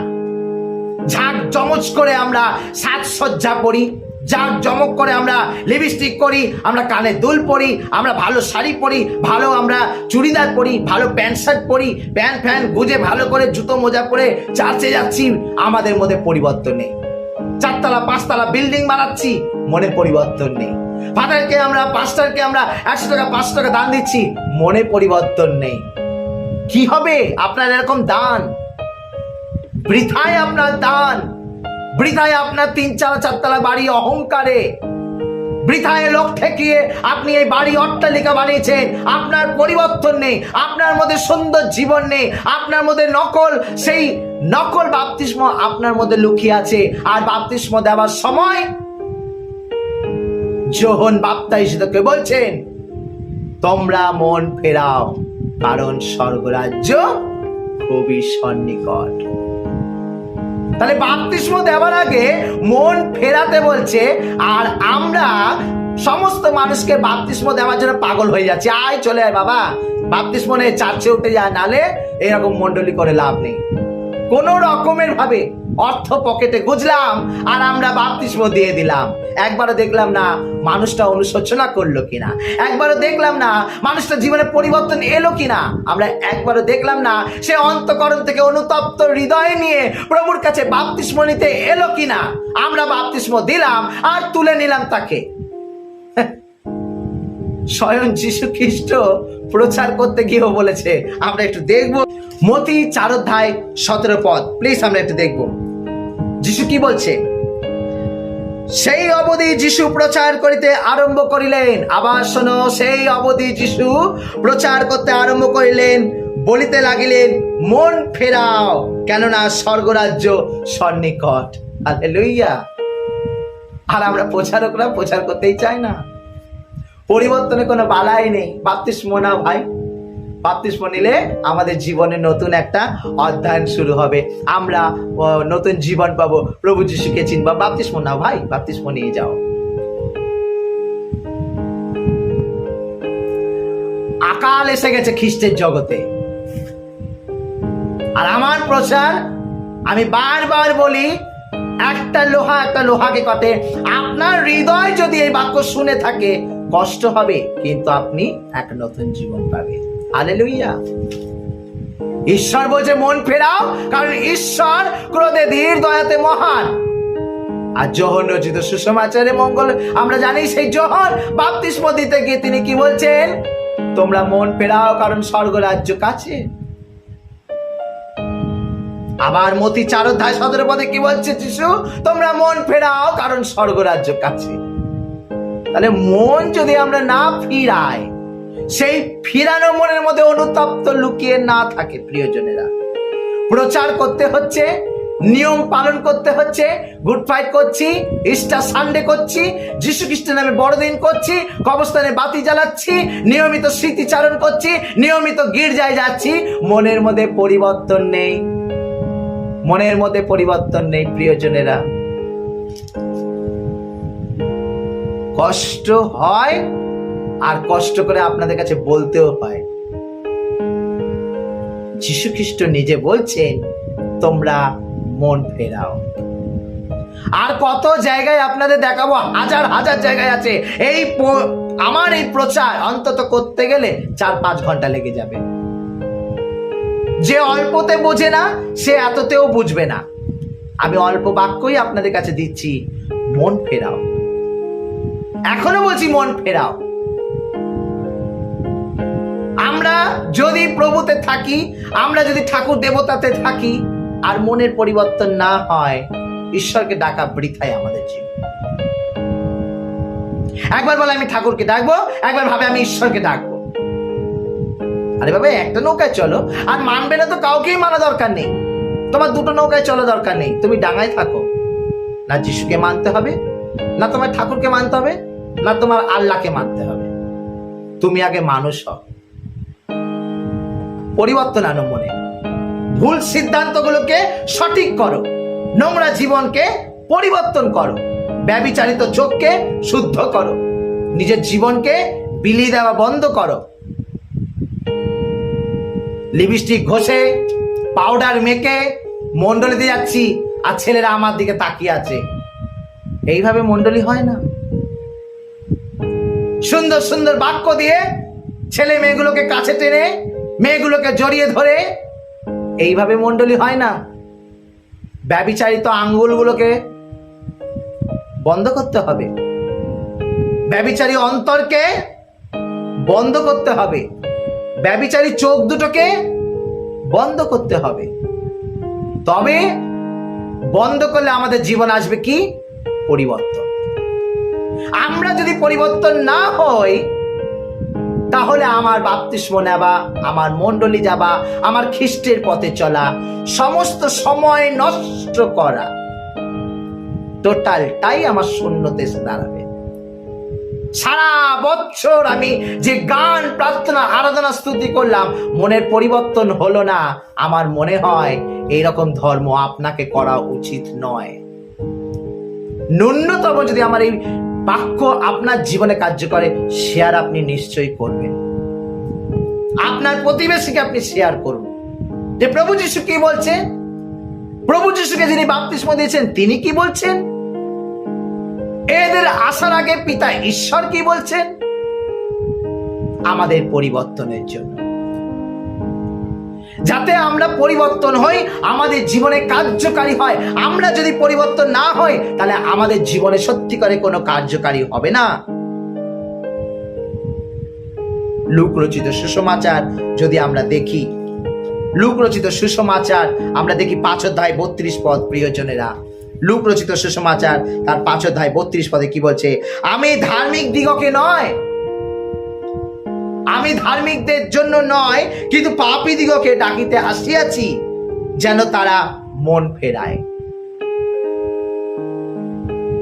ঝাঁক জমজ করে আমরা সাজসজ্জা করি, জাঁক জমক করে আমরা লিপস্টিক করি, আমরা কানে দুল পরি, আমরা ভালো শাড়ি পরি, ভালো আমরা চুড়িদার পরি, ভালো প্যান্ট শার্ট পরি, প্যান্ট ফ্যান গুজে ভালো করে জুতো মোজা পরে চার্চে যাচ্ছি, আমাদের মধ্যে পরিবর্তন নেই। 4 তলা 5 তলা বিল্ডিং বানাচ্ছি, মনে পরিবর্তন নেই। ফাদারকে আমরা, পাস্টারকে আমরা 100 টাকা 500 টাকা দান দিচ্ছি, মনে পরিবর্তন নেই। কি হবে আপনার এরকম দান? বৃথায় আপনার দান, বৃথায় আপনার 3-4 তলা বাড়ি অহংকারে, বৃথায় লোক ঠেকিয়ে আপনি এই বাড়ি অট্টালিকা বানিয়েছেন, আপনার পরিবর্তন নেই, আপনার মধ্যে সুন্দর জীবন নেই, আপনার মধ্যে নকল, সেই নকল বাপ্তিস্ম আপনার মধ্যে লুকিয়ে আছে। আর বাপ্তিস্ম দেওয়ার সময় যোহন বাপ্তাইশিতকে বলছেন, তোমরা মন ফেরাও, কারণ স্বর্গরাজ্য খুবই সন্নিকট। তাহলে বাপ্তিস্ম দেওয়ার আগে মন ফেরাতে বলছে, আর আমরা সমস্ত মানুষকে বাপ্তিস্ম দেওয়ার জন্য পাগল হয়ে যাচ্ছি। আয় চলে আয় বাবা, বাপ্তিস্ম নিয়ে চার্চে উঠে যায়, নালে এরকম মন্ডলী করে লাভ নেই। কোন রকমের ভাবে অর্থ পকেটে গুজলাম আর আমরা বাপ্তিস্ম দিয়ে দিলাম। একবারও দেখলাম না মানুষটা অনুশোচনা করলো কিনা, একবারও দেখলাম না মানুষটা জীবনে পরিবর্তন এলো কিনা, আমরা একবারও দেখলাম না সে অন্তঃকরণ থেকে অনুতপ্ত হৃদয় নিয়ে প্রভুর কাছে বাপ্তিস্ম নিতে এলো কিনা। আমরা বাপ্তিস্ম দিলাম আর তুলে নিলাম তাকে। স্বয়ং যীশু খ্রিস্ট প্রচার করতে গিয়েও বলেছে, আমরা একটু দেখব মতি 4:17 প্লিজ আমরা একটু দেখব যীশু কি বলছে। সেই অবধি যীশু প্রচার করিতে আরম্ভ করিলেন। আবার শোনো, সেই অবধি যীশু প্রচার করতে আরম্ভ করিলেন, বলিতে লাগিলেন, মন ফেরাও, কেননা স্বর্গরাজ্য সন্নিকট। হালেলুয়া। আর আমরা প্রচারকরা প্রচার করতেই চাই না। পরিবর্তনে কোনো বালাই নেই। বাপ্তিস্ম নাও ভাই, বাপ্তিস্ম নিলে আমাদের জীবনে নতুন একটা অধ্যায়ন শুরু হবে, আমরা নতুন জীবন পাবো, প্রভু যিশুকে চিনবা। বাপ্তিস্ম নাও ভাই, বাপ্তিস্ম নিয়ে যাও। আকাল এসে গেছে খ্রিস্টের জগতে। আর আমার প্রচার, আমি বারবার বলি, একটা লোহাকে কাটে। আপনার হৃদয় যদি এই বাক্য শুনে থাকে, কষ্ট হবে, কিন্তু আপনি এক নতুন জীবন পাবেন। হালেলুয়া। ঈশ্বর বলছে মন ফেরাও, কারণ ঈশ্বর ক্রোধে ধীর, দয়াতে মহান। আর যোহন রচিত সুসমাচারে মঙ্গল আমরা জানি, সেই যোহন বাপ্তিস্ম দিতে গিয়ে তিনি কি বলছেন, তোমরা মন ফেরাও, কারণ স্বর্গরাজ্য কাছে। আবার মতি 4:17 কি বলছে যিশু, তোমরা মন ফেরাও, কারণ স্বর্গরাজ্য কাছে। তাহলে মন যদি আমরা না ফিরাই, সেই ফিরানো মনের মধ্যে অনুতপ্ত লুকিয়ে না থাকে, প্রিয়জনেরা, প্রচার করতে হচ্ছে, নিয়ম পালন করতে হচ্ছে, গুড ফ্রাইডে করছি, ইস্টার সানডে করছি, যীশু খ্রিস্টের নামে বড়দিন করছি, কবরস্থানে বাতি জ্বালাচ্ছি, নিয়মিত স্মৃতিচারণ করছি, নিয়মিত গির্জায় যাচ্ছি, মনের মধ্যে পরিবর্তন নেই, মনের মধ্যে পরিবর্তন নেই। প্রিয়জনেরা, কষ্ট হয়, আর কষ্ট করে আপনাদের কাছে বলতেও হয়। যীশু খ্রিস্ট নিজে বলছেন, তোমরা মন ফেরাও। আর কত জায়গায় আপনাদের দেখাবো, হাজার হাজার জায়গায় আছে। আমার এই প্রচার অন্তত করতে গেলে 4-5 ঘন্টা লেগে যাবে। যে অল্পতে বোঝে না, সে এততেও বুঝবে না। আমি অল্প বাক্যই আপনাদের কাছে দিচ্ছি, মন ফেরাও। এখনো বলছি, মন ফেরাও। আমরা যদি প্রভুতে থাকি, আমরা যদি ঠাকুর দেবতাতে থাকি, আর মনের পরিবর্তন না হয়, ঈশ্বরকে ডাকা বৃথায় আমাদের জীবন। একবার বলে আমি ঠাকুরকে ডাকবো, একবার ভাবে আমি ঈশ্বরকে ডাকবো। আরে বাবা, একটা নৌকায় চলো। আর মানবে না তো কাউকেই মানা দরকার নেই। তোমার দুটো নৌকায় চলা দরকার নেই। তুমি ডাঙায় থাকো, না যিশুকে মানতে হবে, না তোমার ঠাকুরকে মানতে হবে, না তোমার আল্লাহকে মানতে হবে। তুমি আগে মানুষ হও, পরিবর্তন আনো মনে, ভুল সিদ্ধান্তগুলোকে সঠিক করো, নোংরা জীবনকে পরিবর্তন করো, ব্যভিচারিত চোখকে শুদ্ধ করো, নিজের জীবনকে বিলিয়ে দেওয়া বন্ধ করো। লিপস্টিক ঘষে, পাউডার মেখে মন্ডলীতে যাচ্ছি, আর ছেলেরা আমার দিকে তাকিয়ে আছে, এইভাবে মন্ডলী হয় না। সুন্দর সুন্দর বাক্য দিয়ে ছেলে মেয়েগুলোকে কাছে টেনে, মেয়েগুলোকে জড়িয়ে ধরে, এইভাবে মন্ডলী হয় না। ব্যভিচারিত আঙ্গুলগুলোকে বন্ধ করতে হবে, ব্যভিচারী অন্তরকে বন্ধ করতে হবে, ব্যভিচারী চোখ দুটোকে বন্ধ করতে হবে। তবে বন্ধ করলে আমাদের জীবন আসবে কি? পরিবর্তন। আমরা যদি পরিবর্তন না হই, তাহলে আমার বাপ্তিস্ম নেওয়া, আমার মণ্ডলী যাওয়া, আমার খ্রিস্টের পথে চলা, সমস্ত সময় নষ্ট করা, টোটালটাই আমার শূন্যতে এসে দাঁড়াবে। সারা বছর আমি যে গান, প্রার্থনা, আরাধনা, স্তুতি করলাম, মনের পরিবর্তন হলো না। আমার মনে হয় এইরকম ধর্ম আপনাকে করা উচিত নয়। ন্যূনতম যদি আমার এই বাক্য আপনার জীবনে কার্য করে, শেয়ার আপনি নিশ্চয়ই করবেন। আপনার প্রতিবেশীকে আপনি শেয়ার করুন যে প্রভু যীশু কি বলছে, প্রভু যিশুকে যিনি বাপ্তিস্ম দিয়েছেন তিনি কি বলছেন? এদের আসার আগে পিতা ঈশ্বর কি বলছেন? আমাদের পরিবর্তনের জন্য, যাতে আমরা পরিবর্তন হই, আমাদের জীবনে কার্যকারী হয়। আমরা যদি পরিবর্তন না হই তাহলে আমাদের জীবনে সত্যিকারে কোনো কার্যকারী হবে না। লূক রচিত সুসমাচার যদি আমরা দেখি, লূক রচিত সুসমাচার আমরা দেখি 5 অধ্যায় 32 পদ। প্রিয়জনেরা, লূক রচিত সুসমাচার তার 5 অধ্যায় 32 পদে কি বলছে? আমি ধার্মিক দিগকে নয়, আমি ধার্মিকদের জন্য নয়, কিন্তু পাপী দিগকে ডাকিতে আসিয়াছি, যেন তারা মন ফেরায়।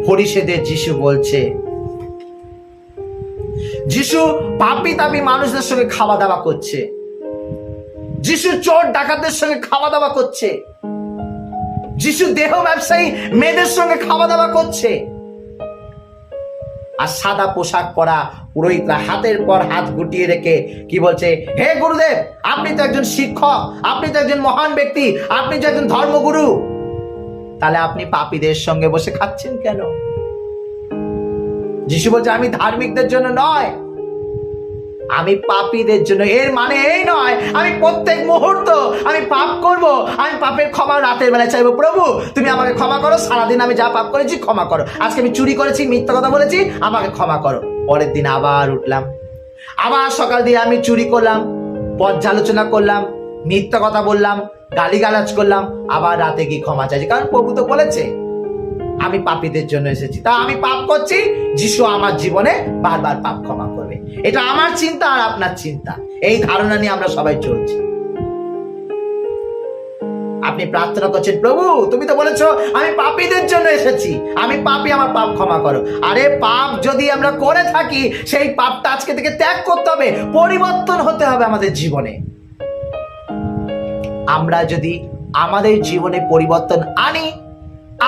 ফরিসীদের যিশু বলছে, যিশু পাপী তাপী মানুষদের সঙ্গে খাওয়া দাওয়া করছে, যিশু চোর ডাকাতদের সঙ্গে খাওয়া দাওয়া করছে, যিশু দেহ ব্যবসায়ী মেয়েদের সঙ্গে খাওয়া দাওয়া করছে। আর সাদা পোশাক পরা পুরোহিতরা হাতের পর হাত গুটিয়ে রেখে কি বলছে? হে গুরুদেব, আপনি তো একজন শিক্ষক, আপনি তো একজন মহান ব্যক্তি, আপনি তো একজন ধর্মগুরু, তাহলে আপনি পাপীদের সঙ্গে বসে খাচ্ছেন কেন? যিশু বলছে আমি ধার্মিকদের জন্য নয়, আমি পাপীদের জন্য। এর মানে এই নয় আমি প্রত্যেক মুহূর্ত আমি পাপ করব, আমি পাপের ক্ষমা রাতের বেলায় চাইবো, প্রভু তুমি আমাকে ক্ষমা করো, সারাদিন আমি যা পাপ করেছি ক্ষমা করো, আজকে আমি চুরি করেছি, মিথ্যা কথা বলেছি, আমাকে ক্ষমা করো। পরের দিন আবার উঠলাম, আবার সকাল দিয়ে আমি চুরি করলাম, পর্যালোচনা করলাম, মিথ্যা কথা বললাম, গালিগালাজ করলাম, আবার রাতে গিয়ে ক্ষমা চাইছি, কারণ প্রভু তো বলেছে আমি পাপীদের জন্য এসেছি। তা আমি পাপ করছি, যিশু আমার জীবনে বারবার পাপ ক্ষমা করবে। এটা আমার চিন্তা আর আপনার চিন্তা, এই ধারণা নিয়ে আমরা সবাই চলছি। আপনি প্রার্থনা করছেন, প্রভু তুমি তো বলেছো আমি পাপীদের জন্য এসেছি, আমি পাপী, আমার পাপ ক্ষমা করো। আরে পাপ যদি আমরা করে থাকি, সেই পাপটা আজকে থেকে ত্যাগ করতে হবে, পরিবর্তন হতে হবে আমাদের জীবনে। আমরা যদি আমাদের জীবনে পরিবর্তন আনি,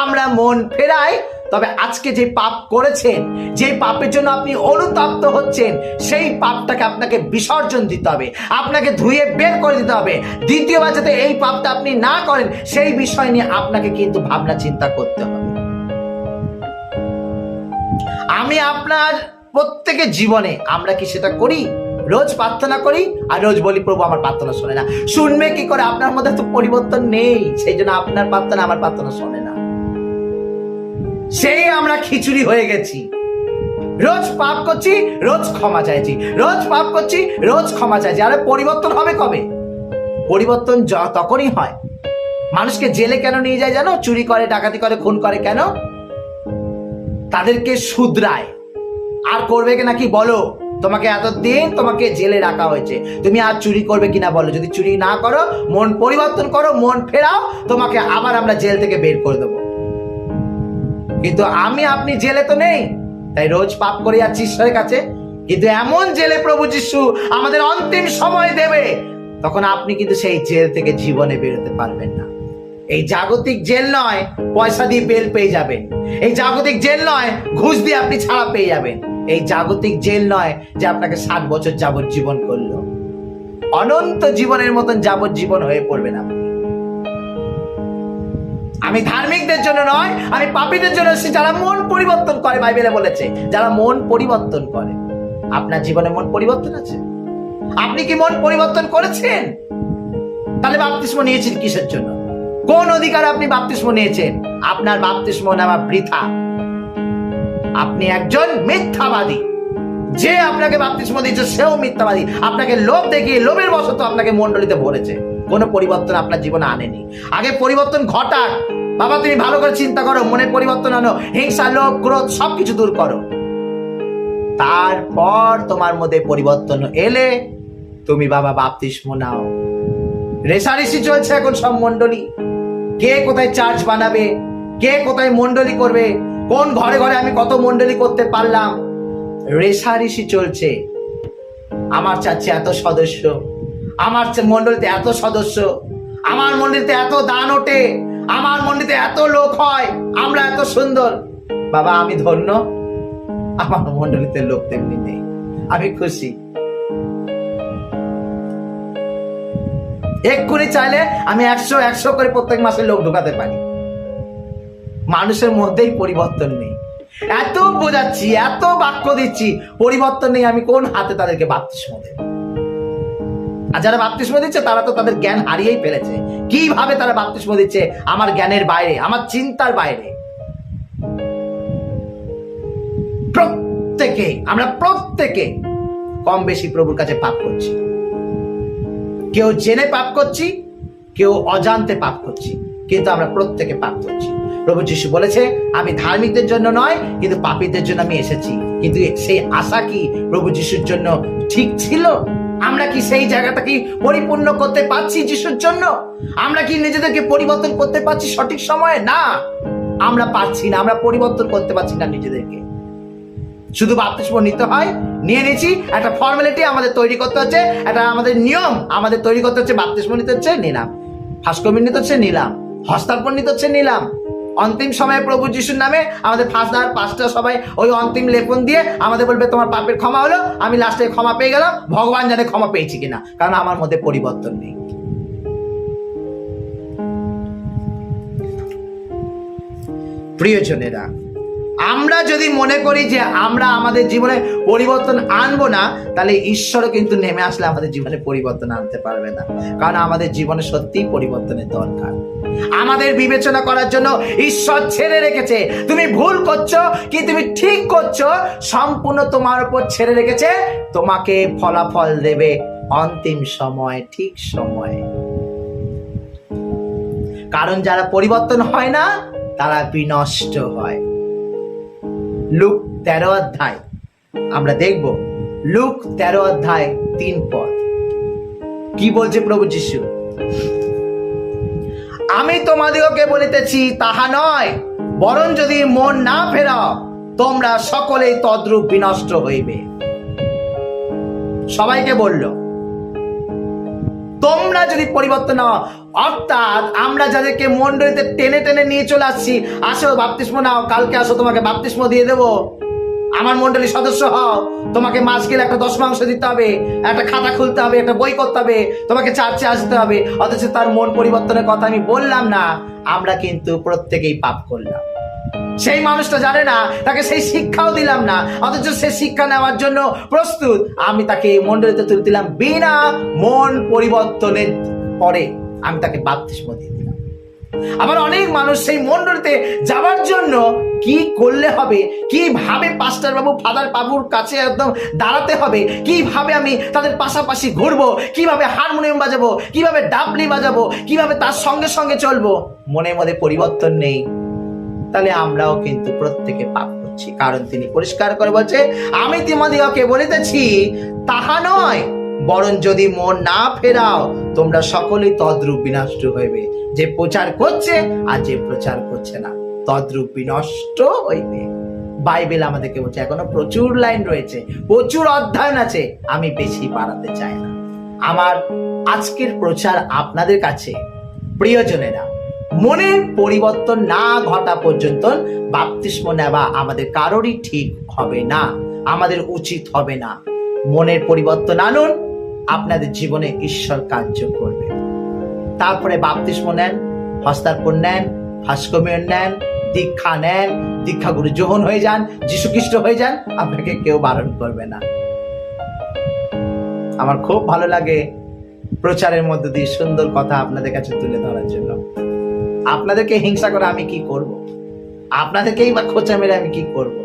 আমরা মন ফেরাই, তবে আজকে যে পাপ করেছেন, যে পাপের জন্য আপনি অনুতপ্ত হচ্ছেন, সেই পাপটাকে আপনাকে বিসর্জন দিতে হবে, আপনাকে ধুয়ে বের করে দিতে হবে। দ্বিতীয়বার যাতে এই পাপটা আপনি না করেন, সেই বিষয় নিয়ে আপনাকে কিন্তু ভাবনা চিন্তা করতে হবে। আমি আপনার প্রত্যেকের জীবনে আমরা কি সেটা করি? রোজ প্রার্থনা করি আর রোজ বলি প্রভু আমার প্রার্থনা শোনে না। শুনবে কি করে? আপনার মধ্যে তো পরিবর্তন নেই, সেই জন্য আপনার প্রার্থনা আমার প্রার্থনা শোনে না। সেই আমরা খিচুড়ি হয়ে গেছি, রোজ পাপ করছি, রোজ ক্ষমা চাইছি, রোজ পাপ করছি, রোজ ক্ষমা চাইছি। আরে পরিবর্তন হবে কবে? পরিবর্তন তখনই হয়। মানুষকে জেলে কেন নিয়ে যায় জানো? চুরি করে, ডাকাতি করে, খুন করে, কেন? তাদেরকে শুধরায়। আর করবে কি নাকি বলো? তোমাকে এতদিন তোমাকে জেলে রাখা হয়েছে, তুমি আর চুরি করবে কিনা বলো? যদি চুরি না করো, মন পরিবর্তন করো, মন ফেরাও, তোমাকে আবার আমরা জেল থেকে বের করে দেবো। কিন্তু আমি আপনি জেলে তো নেই, তাই রোজ পাপ করে যাচ্ছি ঈশ্বরের কাছে। কিন্তু এমন জেলে প্রভু যিশু আমাদের অন্তিম সময় দেবে, তখন আপনি কিন্তু সেই জেল থেকে জীবনে বেরোতে পারবেন না। এই জাগতিক জেল নয় পয়সা দিয়ে বেল পেয়ে যাবেন, এই জাগতিক জেল নয় ঘুষ দিয়ে আপনি ছাড়া পেয়ে যাবেন, এই জাগতিক জেল নয় যে আপনাকে 60 বছর যাবজ্জীবন করলো। অনন্ত জীবনের মতন যাবজ্জীবন হয়ে পড়বেন আপনি। আমি ধার্মিকদের জন্য নয়, আমি পাপীদের জন্য এসেছি, যারা মন পরিবর্তন করে। বাইবেলে বলেছে যারা মন পরিবর্তন করে। আপনার জীবনে মন পরিবর্তন আছে? আপনি কি মন পরিবর্তন করেছেন? তাহলে বাপ্তিস্ম নিয়েছেন কিসের জন্য? কোন অধিকারে আপনি বাপ্তিস্ম নিয়েছেন? আপনার বাপ্তিস্ম নেওয়া বৃথা। আপনি একজন মিথ্যাবাদী। যে আপনাকে বাপ্তিস্ম দিয়েছে সেও মিথ্যাবাদী। আপনাকে লোভ দেখিয়ে, লোভের বশত আপনাকে মণ্ডলীতে ভরেছে, কোনো পরিবর্তন আপনার জীবনে আনেনি। আগে পরিবর্তন ঘটাক। বাবা তুমি ভালো করে চিন্তা করো, মনে পরিবর্তন আনো, হিংসা, লোভ, ক্রোধ সবকিছু দূর করো। তারপর তোমার মধ্যে পরিবর্তন এলে তুমি বাবা বাপ্তিস্ম নাও। রেষারেষি চলছে এখন সব মণ্ডলী, কে কোথায় চার্চ বানাবে, কে কোথায় মণ্ডলী করবে, কোন ঘরে ঘরে আমি কত মণ্ডলী করতে পারলাম, রেষারেষি চলছে। আমার চাচ্ছে এত সদস্য, আমার মণ্ডলীতে এত সদস্য, আমার মণ্ডলীতে এত দান ওঠে, আমার মণ্ডলীতে এত লোক হয়, আমরা এত সুন্দর। বাবা আমি ধন্য, আমার মণ্ডলীতে লোক তেমনি নেই, আমি খুশি। এক্ষুনি চাইলে আমি 100 করে প্রত্যেক মাসে লোক ঢোকাতে পারি। মানুষের মধ্যেই পরিবর্তন নেই। এত বোঝাচ্ছি, এত বাক্য দিচ্ছি, পরিবর্তন নেই। আমি কোন হাতে তাদেরকে বাপ্তিস্ম দেব? আর যারা বাপ্তিস্ম দিচ্ছে তারা তো তাদের জ্ঞান হারিয়েই ফেলেছে। কিভাবে তারা বাপ্তিস্ম দিচ্ছে? আমার জ্ঞানের বাইরে, আমার চিন্তার বাইরে। আমরা প্রত্যেকে কম বেশি প্রভুর কাছে পাপ করছি। কেউ জেনে পাপ করছি, কেউ অজান্তে পাপ করছি, কিন্তু আমরা প্রত্যেকে পাপ করছি। প্রভু যিশু বলেছে, আমি ধার্মিকদের জন্য নয়, কিন্তু পাপীদের জন্য আমি এসেছি। কিন্তু সেই আশা কি প্রভু যিশুর জন্য ঠিক ছিল? আমরা কি সেই জায়গাটা কি পরিপূর্ণ করতে পারছি যিশুর জন্য? আমরা কি নিজেদেরকে পরিবর্তন করতে পারছি সঠিক সময়ে? না, আমরা পারছি না। আমরা পরিবর্তন করতে পারছি না নিজেদেরকে। শুধু বাপ্তিস্ম নিতে হয়, নিয়ে নিয়েছি, একটা ফর্মালিটি আমাদের তৈরি করতে হচ্ছে, একটা আমাদের নিয়ম আমাদের তৈরি করতে হচ্ছে। বাপ্তিস্ম নিতে হচ্ছে, নিলাম। ফার্স্টকমিউনিয়ন নিতে হচ্ছে, নিলাম। হস্তার্পণ নিতে হচ্ছে, নিলাম। অন্তিম সময়ে প্রভু যিশুর নামে আমাদের ফার্স্ট পাঁচটা সবাই ওই অন্তিম লেপন দিয়ে আমাদের বলবে তোমার পাপের ক্ষমা হলো। আমি লাস্টে ক্ষমা পেয়ে গেলাম, ভগবান জানে ক্ষমা পেয়েছি কিনা, কারণ আমার মধ্যে পরিবর্তন নেই। প্রিয়জনেরা, আমরা যদি মনে করি যে আমরা আমাদের জীবনে পরিবর্তন আনবো না, তাহলে ঈশ্বরও কিন্তু নেমে আসলে আমাদের জীবনে পরিবর্তন আনতে পারবে না। কারণ আমাদের জীবনে সত্যিই পরিবর্তনের দরকার। আমাদের বিবেচনা করার জন্য ঈশ্বর ছেড়ে রেখেছে। তুমি ভুল করছো কি তুমি ঠিক করছো, সম্পূর্ণ তোমার উপর ছেড়ে রেখেছে। তোমাকে ফলাফল দেবে অন্তিম সময়, ঠিক সময়ে। কারণ যারা পরিবর্তন হয় না তারা বিনষ্ট হয়। লুক 13 অধ্যায় আমরা দেখব। লুক 13 অধ্যায় 3 পদ কি বলছে প্রভু যিশু? আমি তোমাদিগকে বলিতেছি তাহা নয়, বরং যদি মন না ফেরাও তোমরা সকলেই তদ্রূপ বিনষ্ট হইবে। সবাইকে বলল তোমরা যদি পরিবর্তন নাও, অর্থাৎ আমরা যাদেরকে মন্ডলীতে টেনে টেনে নিয়ে চলে আসছি, আসো বাপ্তিস্ম নাও, কালকে আসো তোমাকে বাপ্তিস্ম দিয়ে দেবো, আমার মন্ডলীর সদস্য হও, তোমাকে মাস গেলে একটা 10 মাংস দিতে হবে, একটা খাতা খুলতে হবে, একটা বই করতে হবে, তোমাকে চার্চে আসতে হবে, অথচ তার মন পরিবর্তনের কথা আমি বললাম না। আমরা কিন্তু প্রত্যেকেই পাপ করলাম। সেই মানুষটা জানে না, তাকে সেই শিক্ষাও দিলাম না, অথচ সে শিক্ষা নেওয়ার জন্য প্রস্তুত। আমি তাকে মন্ডলীতে তুলে দিলাম, বিনা মন পরিবর্তনের পরে আমি তাকে বাপ্তিস্ম দিয়ে দিলাম। আবার অনেক মানুষ সেই মন্ডলীতে যাওয়ার জন্য কি করলে হবে, কিভাবে পাস্টার বাবু ফাদার বাবুর কাছে একদম দাঁড়াতে হবে, কিভাবে আমি তাদের পাশাপাশি ঘুরবো, কিভাবে হারমোনিয়াম বাজাবো, কিভাবে ডাবলি বাজাবো, কিভাবে তার সঙ্গে সঙ্গে চলবো, মনের মধ্যে পরিবর্তন নেই, তাহলে আমরাও কিন্তু প্রত্যেকে পাপ করছি। কারণ তিনি পরিষ্কার করে বলছে, আমি তোমাদিগকে বলিতেছি তাহা নয়, বরং যদি মন না ফেরাও তোমরা সকলেই তদ্রূপ বিনষ্ট হইবে। যে প্রচার করছে আর যে প্রচার করছে না তদ্রূপ বিনষ্ট হইবে। বাইবেল আমাদেরকে বলছে, এখনো প্রচুর লাইন রয়েছে, প্রচুর অধ্যয়ন আছে, আমি বেশি বাড়াতে চাই না। আমার আজকের প্রচার আপনাদের কাছে, প্রিয়জনেরা, মনের পরিবর্তন না ঘটা পর্যন্ত বাপ্তিস্ম নেওয়া আমাদের কারোরই ঠিক হবে না, আমাদের উচিত হবে না। মনের পরিবর্তন আনুন, আপনাদের জীবনে ঈশ্বর কার্য করবে। তারপরে বাপ্তিস্ম নেন, হস্তার্পণ নেন, ফার্স্ট কমিউনিয়ন নেন, দীক্ষা নেন, দীক্ষাগুরু যোহন হয়ে যান, যীশু খ্রিস্ট হয়ে যান, আপনাকে কেউ বারণ করবে না। আমার খুব ভালো লাগে প্রচারের মধ্যে দিয়ে সুন্দর কথা আপনাদের কাছে তুলে ধরার জন্য। আপনাদেরকে হিংসা করে আমি কি করব? আপনাদেরকেই বা খোঁচা মেরে আমি কি করব?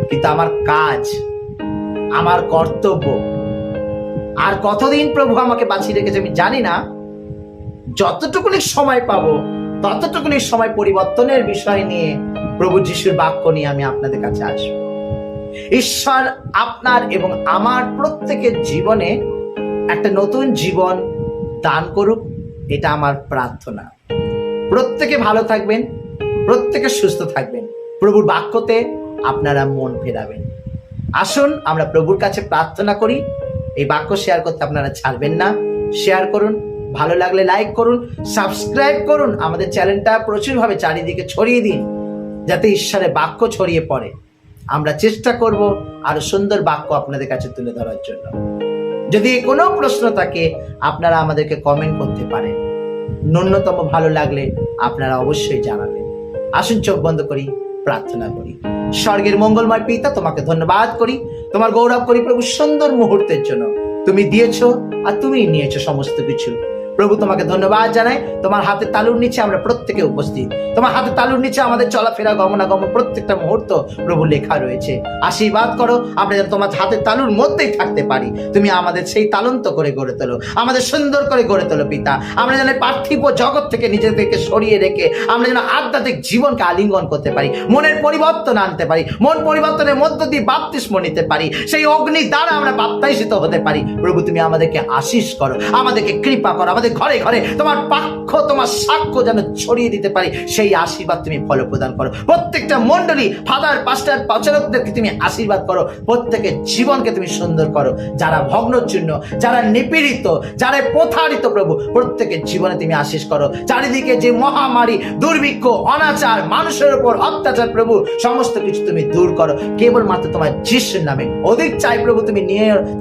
কিন্তু আমার কাজ, আমার কর্তব্য, আর কতদিন প্রভু আমাকে বাঁচিয়ে রেখেছে আমি জানি না। যতটুকুনি সময় পাবো ততটুকুনি সময় পরিবর্তনের বিষয় নিয়ে, প্রভু যিশুর বাক্য নিয়ে আমি আপনাদের কাছে আসবো। ঈশ্বর আপনার এবং আমার প্রত্যেকের জীবনে একটা নতুন জীবন দান করুক, এটা আমার প্রার্থনা। প্রত্যেকে ভালো থাকবেন, প্রত্যেকে সুস্থ থাকবেন, প্রভুর বাক্যতে আপনারা মন ফেরাবেন। আসুন আমরা প্রভুর কাছে প্রার্থনা করি। এই বাক্য শেয়ার করতে আপনারা ছাড়বেন না, শেয়ার করুন, ভালো লাগলে লাইক করুন, সাবস্ক্রাইব করুন, আমাদের চ্যানেলটা প্রচুরভাবে চারিদিকে ছড়িয়ে দিন, যাতে ঈশ্বরের বাক্য ছড়িয়ে পড়ে। আমরা চেষ্টা করব আরো সুন্দর বাক্য আপনাদের কাছে তুলে ধরার জন্য। যদি কোনো প্রশ্ন থাকে আপনারা আমাদেরকে কমেন্ট করতে পারেন। ন্যূনতম ভালো লাগলে আপনারা অবশ্যই জানাবেন। আসুন চোখ বন্ধ করি, প্রার্থনা করি। স্বর্গের মঙ্গলময় পিতা, তোমাকে ধন্যবাদ করি, তোমার গৌরব করি প্রভু সুন্দর মুহূর্তের জন্য। তুমি দিয়েছো আর তুমি নিয়েছো সমস্ত কিছু। প্রভু তোমাকে ধন্যবাদ জানাই। তোমার হাতে তালুর নিচে আমরা প্রত্যেকে উপস্থিত। তোমার হাতে তালুর নিচে আমাদের চলাফেরা গমনাগমন প্রত্যেকটা মুহূর্ত প্রভু লেখা রয়েছে। আশীর্বাদ করো আমরা যেন তোমার হাতের তালুর মধ্যেই থাকতে পারি। তুমি আমাদের সেই তালন্ত করে গড়ে তোলো, আমাদের সুন্দর করে গড়ে তোলো পিতা। আমরা যেন পার্থিব জগৎ থেকে নিজেদেরকে সরিয়ে রেখে আমরা যেন আধ্যাত্মিক জীবনকে আলিঙ্গন করতে পারি, মনের পরিবর্তন আনতে পারি, মন পরিবর্তনের মধ্য দিয়ে বাপ্তিস্ম নিতে পারি, সেই অগ্নি দ্বারা আমরা বাপ্তায়িত হতে পারি। প্রভু তুমি আমাদেরকে আশীষ করো, আমাদেরকে কৃপা করো, আমাদের ঘরে ঘরে তোমার বাক্য তোমার সাক্ষ্য যেন ছড়িয়ে দিতে পারি, সেই আশীর্বাদ তুমি ফল প্রদান করো। প্রত্যেকটা মণ্ডলী ফাদার পাস্টার প্রচারকদেরকে তুমি আশীর্বাদ করো, প্রত্যেকের জীবনকে তুমি সুন্দর করো। যারা ভগ্নচূর্ণ, যারা নিপীড়িত, যারা প্রতারিত প্রভু প্রত্যেকের জীবনে তুমি আশীষ করো। চারিদিকে যে মহামারী, দুর্ভিক্ষ, অনাচার, মানুষের উপর অত্যাচার প্রভু সমস্ত কিছু তুমি দূর করো। কেবলমাত্র তোমার যিশুর নামে অধিক চাই প্রভু, তুমি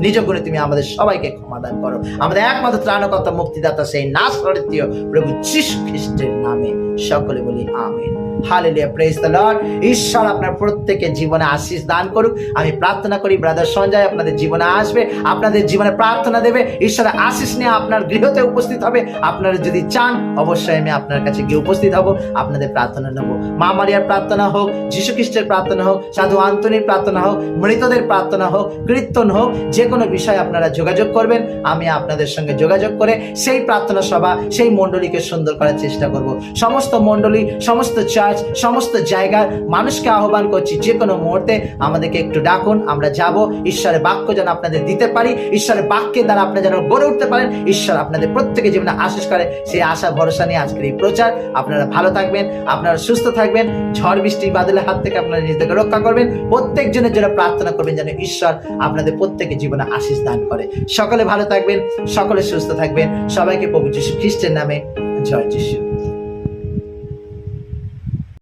নিজ করে তুমি আমাদের সবাইকে ক্ষমা দান করো। আমাদের একমাত্র ত্রাণকর্তা মুক্তিদাতা সেই নাসরতীয় প্রভু যিশু খ্রিস্টের নামে সকলে বলি amen. Hallelujah, praise the lord. ঈশ্বর আপনার প্রত্যেকের জীবনে আশীষ দান করুক। আমি প্রার্থনা করি ব্রাদার সঞ্জয় আপনাদের জীবনে আসবে, আপনাদের জীবনে প্রার্থনা দেবে, ঈশ্বরের আশীষ নিয়ে আপনার গৃহতে উপস্থিত হবে। আপনারা যদি চান অবশ্যই আমি আপনার কাছে গিয়ে উপস্থিত হব, আপনাদের প্রার্থনা নেব। মা মারিয়ার প্রার্থনা হোক, যীশু খ্রিস্টের প্রার্থনা হোক, সাধু আন্তনির প্রার্থনা হোক, মৃতদের প্রার্থনা হোক, কীর্তন হোক, যে কোনো বিষয়ে আপনারা যোগাযোগ করবেন। আমি আপনাদের সঙ্গে যোগাযোগ করে সেই প্রার্থনা সভা, সেই মণ্ডলীকে সুন্দর করার চেষ্টা করব। সমস্ত মণ্ডলী, সমস্ত চার্চ, সমস্ত জায়গার মানুষকে আহ্বান করছি, যে কোনো মুহূর্তে আমাদেরকে একটু ডাকুন, আমরা যাব। ঈশ্বরের বাক্য যেন আপনাদের দিতে পারি, ঈশ্বরের বাক্যের দ্বারা আপনারা যেন গড়ে উঠতে পারেন, ঈশ্বর আপনাদের প্রত্যেকের জীবনে আশীষ করে, সেই আশা ভরসা নিয়ে আজকের এই প্রচার। আপনারা ভালো থাকবেন, আপনারা সুস্থ থাকবেন, ঝড় বৃষ্টি বাদলের হাত থেকে আপনারা নিজেদেরকে রক্ষা করবেন। প্রত্যেকজনের জন্য প্রার্থনা করবেন যেন ঈশ্বর আপনাদের প্রত্যেকের জীবনে আশীষ দান করে। সকলে ভালো থাকবেন, সকলে সুস্থ থাকবেন। সবাইকে প্রভু যীশু খ্রিস্টের নামে জয় যিশু।